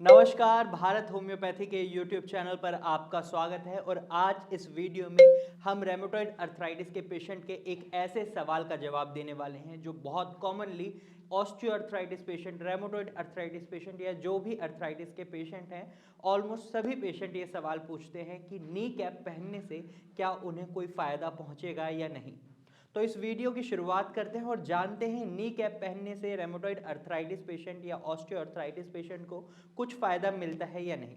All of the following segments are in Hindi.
नमस्कार, भारत होम्योपैथी के यूट्यूब चैनल पर आपका स्वागत है। और आज इस वीडियो में हम रेमेटॉइड अर्थराइटिस के पेशेंट के एक ऐसे सवाल का जवाब देने वाले हैं जो बहुत commonly osteoarthritis patient, rheumatoid arthritis patient या जो भी अर्थराइटिस के पेशेंट हैं, ऑलमोस्ट सभी पेशेंट ये सवाल पूछते हैं कि नी कैप पहनने से क्या उन्हें कोई फ़ायदा पहुँचेगा या नहीं। तो इस वीडियो की शुरुआत करते हैं और जानते हैं नी कैप पहनने से रेमेटॉइड अर्थराइटिस पेशेंट या ऑस्टियोआर्थराइटिस पेशेंट को कुछ फ़ायदा मिलता है या नहीं।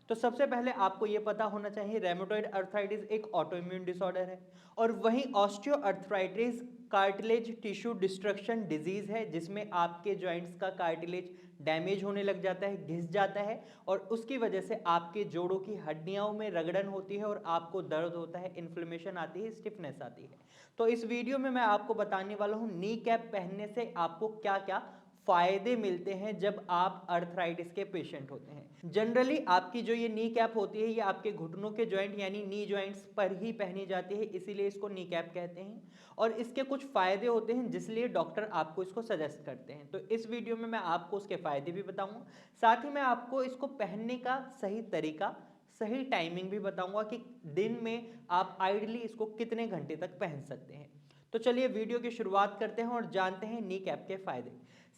तो सबसे पहले आपको ये पता होना चाहिए रेमेटॉइड अर्थराइटिस एक ऑटोइम्यून डिसऑर्डर है और वहीं osteoarthritis cartilage tissue destruction disease है, जिसमें आपके जॉइंट्स का कार्टिलेज डैमेज होने लग जाता है, घिस जाता है और उसकी वजह से आपके जोड़ों की हड्डियों में रगड़न होती है और आपको दर्द होता है, इन्फ्लेमेशन आती है, स्टिफनेस आती है। तो इस वीडियो में मैं आपको बताने वाला हूं नी कैप पहनने से आपको क्या क्या फायदे मिलते हैं जब आप अर्थराइटिस के पेशेंट होते हैं। जनरली आपकी जो ये नी कैप होती है ये आपके घुटनों के जॉइंट यानी नी जॉइंट्स पर ही पहनी जाती है, इसीलिए इसको नी कैप कहते हैं। और इसके कुछ फायदे होते हैं जिसलिए डॉक्टर आपको इसको सजेस्ट करते हैं। तो इस वीडियो में मैं आपको उसके फायदे भी बताऊंगा, साथ ही मैं आपको इसको पहनने का सही तरीका, सही टाइमिंग भी बताऊंगा कि दिन में आप आइडियली इसको कितने घंटे तक पहन सकते हैं। तो चलिए वीडियो की शुरुआत करते हैं और जानते हैं नी कैप के फायदे।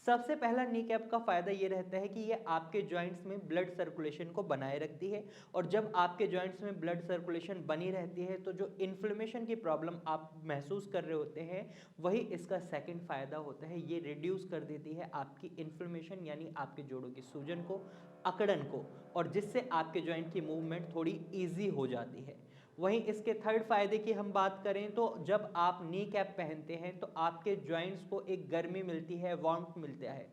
सबसे पहला नी कैप का फायदा ये रहता है कि ये आपके जॉइंट्स में ब्लड सर्कुलेशन को बनाए रखती है और जब आपके जॉइंट्स में ब्लड सर्कुलेशन बनी रहती है तो जो इन्फ्लेमेशन की प्रॉब्लम आप महसूस कर रहे होते हैं वही इसका सेकंड फायदा होता है। ये रिड्यूस कर देती है आपकी इन्फ्लेमेशन यानी आपके जोड़ों की सूजन को, अकड़न को, और जिससे आपके जॉइंट की मूवमेंट थोड़ी ईजी हो जाती है। वहीं इसके थर्ड फायदे की हम बात करें तो जब आप नी कैप पहनते हैं तो आपके जॉइंट्स को एक गर्मी मिलती है, वार्मथ मिलता है,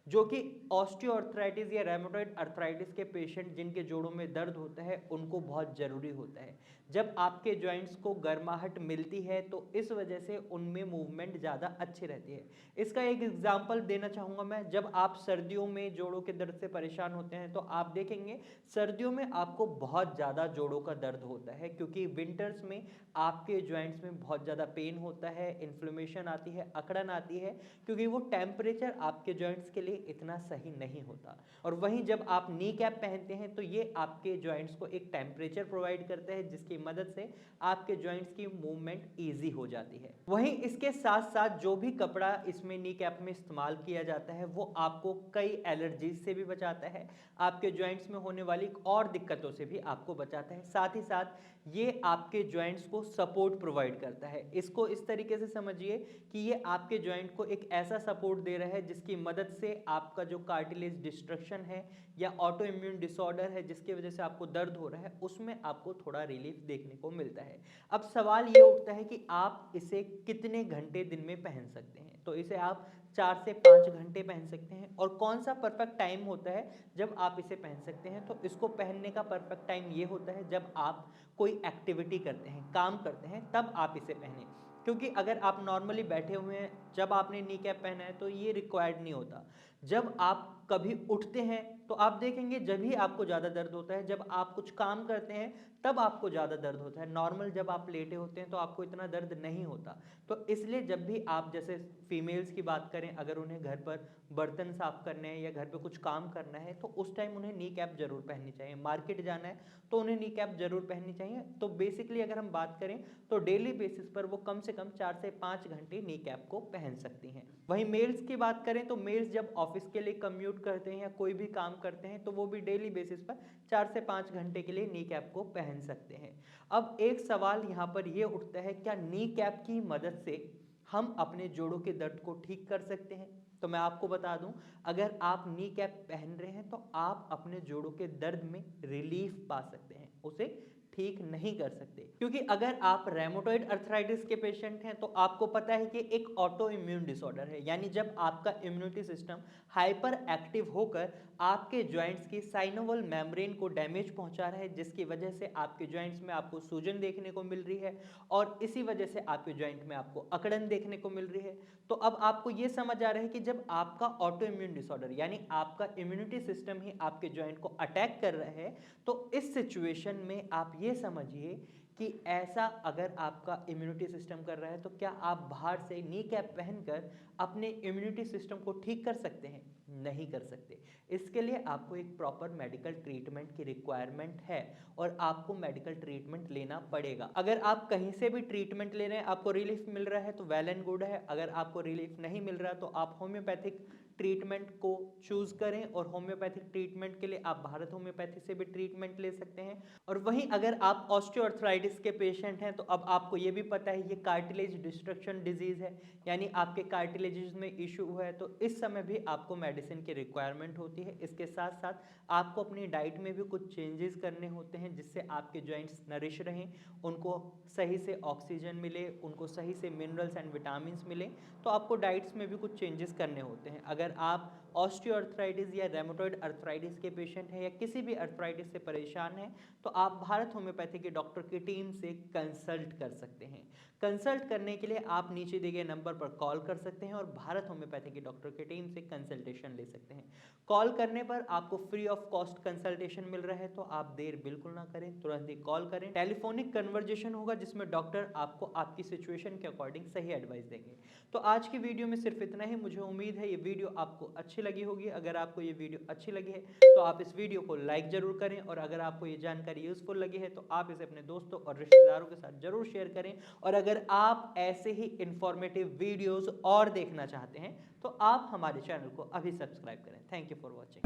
जो कि ऑस्टियोआर्थराइटिस या रेमेटॉइड अर्थराइटिस के पेशेंट जिनके जोड़ों में दर्द होता है उनको बहुत ज़रूरी होता है। जब आपके जॉइंट्स को गर्माहट मिलती है तो इस वजह से उनमें मूवमेंट ज़्यादा अच्छी रहती है। इसका एक एग्जांपल देना चाहूँगा मैं, जब आप सर्दियों में जोड़ों के दर्द से परेशान होते हैं तो आप देखेंगे सर्दियों में आपको बहुत ज़्यादा जोड़ों का दर्द होता है, क्योंकि विंटर्स में आपके जॉइंट्स में बहुत ज़्यादा पेन होता है, इन्फ्लेमेशन आती है, अकड़न आती है, क्योंकि वो टेम्परेचर आपके जॉइंट्स के लिए इतना सही नहीं होता। और वहीं जब आप नी कैप पहनते हैं तो ये आपके जॉइंट्स को एक टेम्परेचर प्रोवाइड करता है जिसकी मदद से आपके जॉइंट्स की मूवमेंट ईजी हो जाती है। वहीं इसके साथ साथ जो भी कपड़ा इसमें नी कैप में इस्तेमाल किया जाता है वो आपको कई एलर्जीज से भी बचाता है, आपके जॉइंट्स में होने वाली और दिक्कतों से भी आपको बचाता है। साथ ही साथ ये आपके जॉइंट्स को सपोर्ट प्रोवाइड करता है। इसको इस तरीके से समझिए कि ये आपके जॉइंट को एक ऐसा सपोर्ट दे रहा है जिसकी मदद से आपका जो कार्टिलेज डिस्ट्रक्शन है या ऑटो इम्यून डिसऑर्डर है जिसकी वजह से आपको दर्द हो रहा है उसमें आपको थोड़ा रिलीफ देखने को मिलता है। अब सवाल ये उठता है कि आप इसे कितने घंटे दिन में पहन सकते हैं। तो इसे आप 4 से 5 घंटे पहन सकते हैं। और कौन सा परफेक्ट टाइम होता है जब आप इसे पहन सकते हैं? तो इसको पहनने का परफेक्ट टाइम ये होता है जब आप कोई एक्टिविटी करते हैं, काम करते हैं, तब आप इसे पहने। क्योंकि अगर आप नॉर्मली बैठे हुए हैं जब आपने नी कैप पहना है तो ये रिक्वायर्ड नहीं होता। जब आप कभी उठते हैं तो आप देखेंगे जब भी आपको ज़्यादा दर्द होता है, जब आप कुछ काम करते हैं तब आपको ज़्यादा दर्द होता है। नॉर्मल जब आप लेटे होते हैं तो आपको इतना दर्द नहीं होता। तो इसलिए जब भी आप, जैसे फीमेल्स की बात करें, अगर उन्हें घर पर बर्तन साफ करने हैं या घर पे कुछ काम करना है तो उस टाइम उन्हें नी कैप जरूर पहननी चाहिए। मार्केट जाना है तो उन्हें नी कैप जरूर पहननी चाहिए। तो बेसिकली अगर हम बात करें तो डेली बेसिस पर वो कम से कम 4 से 5 घंटे नी कैप को पहन सकती हैं। वहीं मेल्स की बात करें तो मेल्स जब ऑफिस के लिए कम्यूट करते हैं या कोई भी काम करते हैं तो वो भी डेली बेसिस पर 4 से 5 घंटे के लिए नी कैप को पहन सकते हैं। अब एक सवाल यहाँ पर ये उठता है, क्या नी कैप की मदद से हम अपने जोड़ों के दर्द को ठीक कर सकते हैं? तो मैं आपको बता दूं, अगर आप नी कैप पहन रहे हैं तो आप अपने जोड़ों के दर्द में रिलीफ पा सकते हैं, उसे ठीक नहीं कर सकते। क्योंकि अगर आप रेमोटॉइड अर्थराइटिस के पेशेंट हैं तो आपको पता है कि एक ऑटो इम्यून डिसऑर्डर है, यानी जब आपका इम्यूनिटी सिस्टम हाइपर एक्टिव होकर आपके जॉइंट्स की साइनोवल मेम्ब्रेन को डैमेज पहुंचा रहा है, जिसकी वजह से आपके जॉइंट्स में आपको सूजन देखने को मिल रही है और इसी वजह से आपके जॉइंट में आपको अकड़न देखने को मिल रही है। तो अब आपको यह समझ आ रहा है कि जब आपका ऑटो इम्यून डिसऑर्डर यानी आपका इम्यूनिटी सिस्टम ही आपके जॉइंट को अटैक कर रहा है, तो इस सिचुएशन में आप ये समझिए कि ऐसा अगर आपका इम्यूनिटी सिस्टम कर रहा है तो क्या आप बाहर से नी कैप पहनकर अपने इम्यूनिटी सिस्टम को ठीक कर सकते हैं? नहीं कर सकते। इसके लिए आपको एक प्रॉपर मेडिकल ट्रीटमेंट की रिक्वायरमेंट है और आपको मेडिकल ट्रीटमेंट लेना पड़ेगा। अगर आप कहीं से भी ट्रीटमेंट ले रहे हैं, आपको रिलीफ मिल रहा है तो वेल एंड गुड है। अगर आपको रिलीफ नहीं मिल रहा तो आप होम्योपैथिक ट्रीटमेंट को चूज करें और होम्योपैथिक ट्रीटमेंट के लिए आप भारत होम्योपैथी से भी ट्रीटमेंट ले सकते हैं। और वहीं अगर आप ऑस्टियोआर्थराइटिस के पेशेंट हैं तो अब आपको ये भी पता है ये कार्टिलेज डिस्ट्रक्शन डिजीज है, यानी आपके कार्टिलेजेस में इशू हुआ है, तो इस समय भी आपको मेडिसिन की रिक्वायरमेंट होती है। इसके साथ साथ आपको अपनी डाइट में भी कुछ चेंजेस करने होते हैं जिससे आपके जॉइंट्स नरिश रहें, उनको सही से ऑक्सीजन मिले, उनको सही से मिनरल्स एंड विटामिन मिले। तो आपको डाइट्स में भी कुछ चेंजेस करने होते हैं। अगर आप ऑस्टियोआर्थराइटिस या रेमेटॉइड अर्थराइटिस के पेशेंट हैं या किसी भी अर्थराइटिस से परेशान हैं तो आप भारत होम्योपैथी के डॉक्टर की टीम से कंसल्ट कर सकते हैं। कंसल्ट करने के लिए आप नीचे दिए गए नंबर पर कॉल कर सकते हैं और भारत होम्योपैथी के डॉक्टर की टीम से कंसल्टेशन ले सकते हैं। कॉल करने पर आपको फ्री ऑफ कॉस्ट कंसल्टेशन मिल रहा है, तो आप देर बिल्कुल ना करें, तुरंत ही कॉल करें। टेलीफोनिक कन्वर्जेशन होगा जिसमें डॉक्टर आपको आपकी सिचुएशन के अकॉर्डिंग सही एडवाइस देंगे। तो आज की वीडियो में सिर्फ इतना ही। मुझे उम्मीद है ये वीडियो आपको अच्छी लगी होगी। अगर आपको ये वीडियो अच्छी लगी है तो आप इस वीडियो को लाइक जरूर करें और अगर आपको ये जानकारी यूजफुल लगी है तो आप इसे अपने दोस्तों और रिश्तेदारों के साथ जरूर शेयर करें। और अगर आप ऐसे ही इंफॉर्मेटिव वीडियोस और देखना चाहते हैं तो आप हमारे चैनल को अभी सब्सक्राइब करें। Thank you for watching.